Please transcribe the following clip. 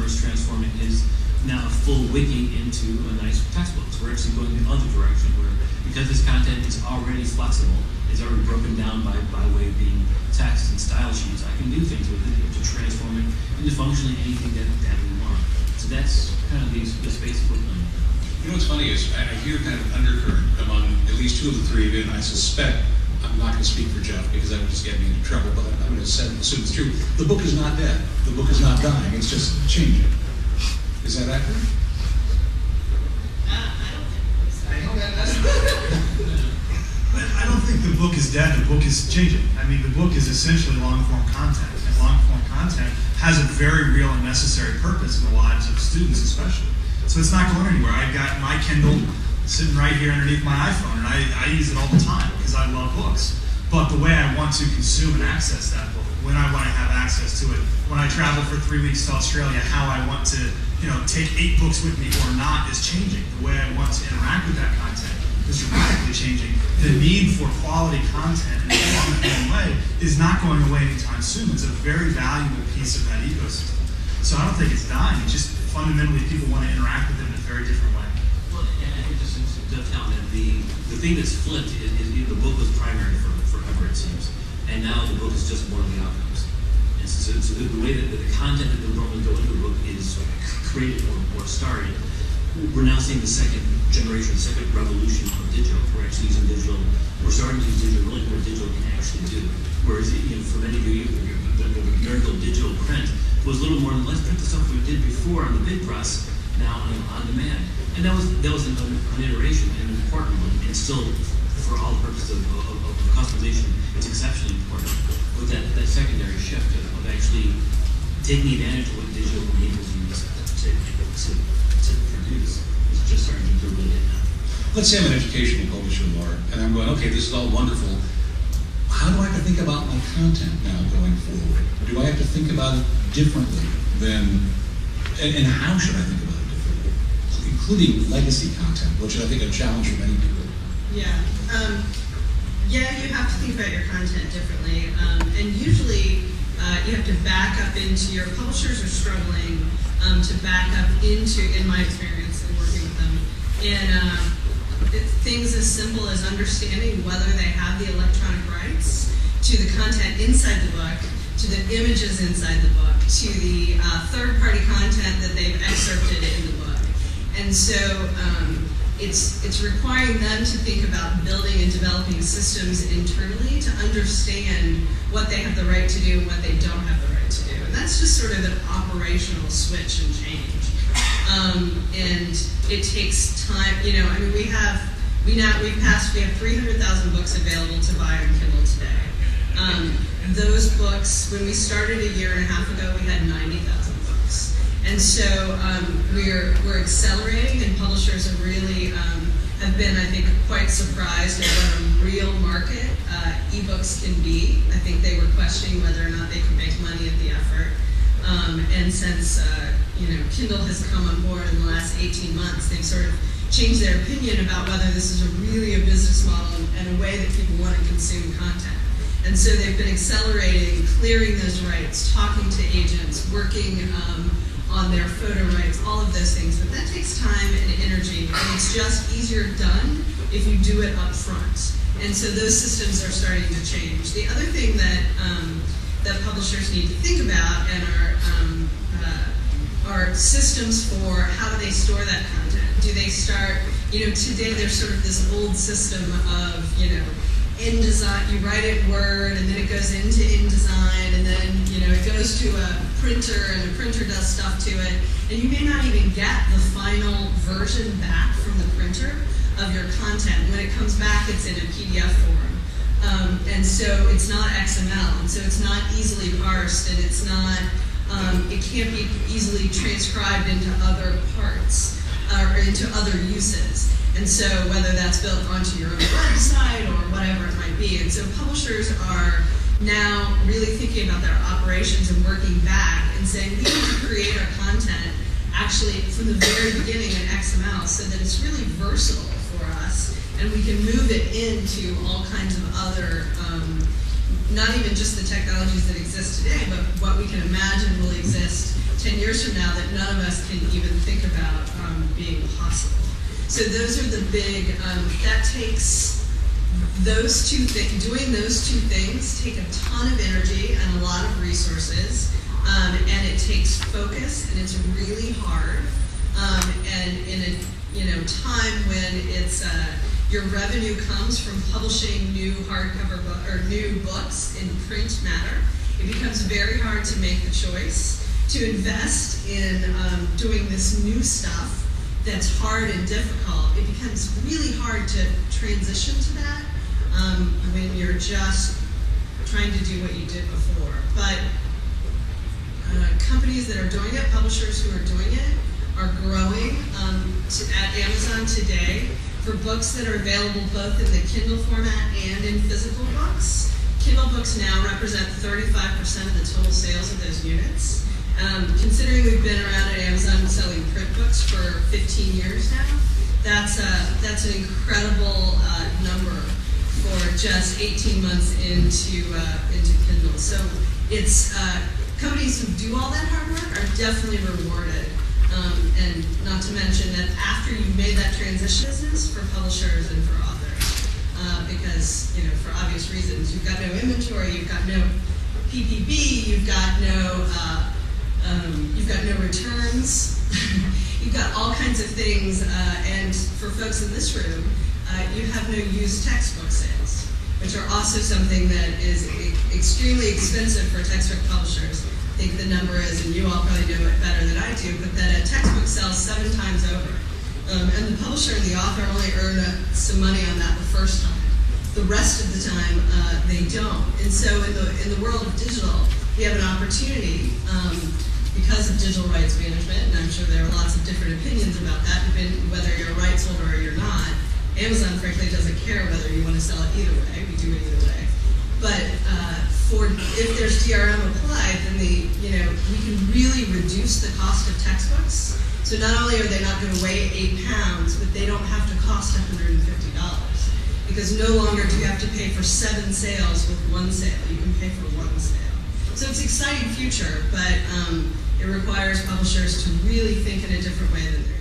is transforming his now full wiki into a nice textbook. So we're actually going the other direction, where because this content is already flexible, it's already broken down by way of being text and style sheets, I can do things with it to transform it into functionally anything that we want. So that's kind of the space we're playing. You know what's funny is I hear kind of an undercurrent among at least two of the three of you, and I suspect, I'm not going to speak for Jeff because that would just get me into trouble, but I'm going to assume it's true. The book is not dead. The book is not dying. It's just changing. Is that accurate? I don't think the book is dead. The book is changing. I mean, the book is essentially long-form content, and long-form content has a very real and necessary purpose in the lives of students, especially. So it's not going anywhere. I've got my Kindle sitting right here underneath my iPhone, and I use it all the time because I love books. But the way I want to consume and access that book, when I want to have access to it, when I travel for 3 weeks to Australia, how I want to, take 8 books with me or not is changing. The way I want to interact with that content is dramatically changing. The need for quality content in a long-form way is not going away anytime soon. It's a very valuable piece of that ecosystem. So I don't think it's dying. It's just fundamentally people want to interact with it in a very different way. Well, and I think just to dovetail on that, the thing that's flipped is the book was primary forever, it seems, and now the book is just one of the outcomes. And so the way that the content that would normally go into a book is created or started, we're now seeing the second generation, the second revolution of digital. We're actually using digital. We're starting to use digital really what digital can actually do. Whereas, for many of you, the miracle of digital print was a little more than let's print the stuff we did before on the big press, now on demand. And that was an iteration and an important one, and still, for all the purposes of customization, it's exceptionally important. But that secondary shift of actually taking advantage of what digital enables you to produce is just starting to really hit now. Let's say I'm an educational publisher, Laura, and I'm going, okay, this is all wonderful. How do I have to think about my content now going forward? Do I have to think about it differently than, and how should I think about it differently? Including legacy content, which I think is a challenge for many people. Yeah. You have to think about your content differently. And usually you have to back up into, your publishers are struggling to back up into, in my experience in working with them, and things as simple as understanding whether they have the electronic rights to the content inside the book, to the images inside the book, to the third-party content that they've excerpted in the book. And so it's requiring them to think about building and developing systems internally to understand what they have the right to do and what they don't have the right to do. And that's just sort of an operational switch and change. And it takes time. We have 300,000 books available to buy on Kindle today. Those books, when we started a year and a half ago, we had 90,000 books. And so we're accelerating, and publishers are really have been, I think, quite surprised at what a real market ebooks can be. I think they were questioning whether or not they could make money at the effort. And since Kindle has come on board in the last 18 months, they've sort of changed their opinion about whether this is really a business model and a way that people want to consume content. And so they've been accelerating, clearing those rights, talking to agents, working on their photo rights, all of those things. But that takes time and energy, and it's just easier done if you do it up front. And so those systems are starting to change. The other thing that that publishers need to think about and are systems for how do they store that content. Do they start, today there's sort of this old system of, InDesign, you write it Word, and then it goes into InDesign, and then, it goes to a printer, and the printer does stuff to it, and you may not even get the final version back from the printer of your content. When it comes back, it's in a PDF form. And so it's not XML, and so it's not easily parsed, and it's not, it can't be easily transcribed into other parts, or into other uses. And so whether that's built onto your own website or whatever it might be. And so publishers are now really thinking about their operations and working back and saying, we need to create our content actually from the very beginning in XML so that it's really versatile for us, and we can move it into all kinds of other, not even just the technologies that exist today, but what we can imagine will exist 10 years from now that none of us can even think about being possible. So those are the big, that takes those two things, doing those two things take a ton of energy and a lot of resources, and it takes focus, and it's really hard, and in a time when it's your revenue comes from publishing new hardcover or new books in print matter, it becomes very hard to make the choice to invest in doing this new stuff that's hard and difficult. It becomes really hard to transition to that when you're just trying to do what you did before. But companies that are doing it, publishers who are doing it, are growing at Amazon today for books that are available both in the Kindle format and in physical books. Kindle books now represent 35% of the total sales of those units. Considering we've been around at Amazon selling print books for 15 years now, that's an incredible number for just 18 months into Kindle. So it's companies who do all that hard work are definitely rewarded. And not to mention that after you've made that transition business for publishers and for authors, because for obvious reasons, you've got no inventory, you've got no PPB, you've got no returns, you've got all kinds of things, and for folks in this room, you have no used textbook sales, which are also something that is extremely expensive for textbook publishers. I think the number is, and you all probably know it better than I do, but that a textbook sells 7 times over. And the publisher and the author only earn some money on that the first time. The rest of the time, they don't. And so in the world of digital, we have an opportunity, because of digital rights management, and I'm sure there are lots of different opinions about that, whether you're a rights holder or you're not. Amazon, frankly, doesn't care whether you want to sell it either way. We do it either way. But if there's DRM applied, then we can really reduce the cost of textbooks. So not only are they not going to weigh 8 pounds, but they don't have to cost $150. Because no longer do you have to pay for 7 sales with 1 sale. You can pay for 1 sale. So it's an exciting future, but it requires publishers to really think in a different way than they're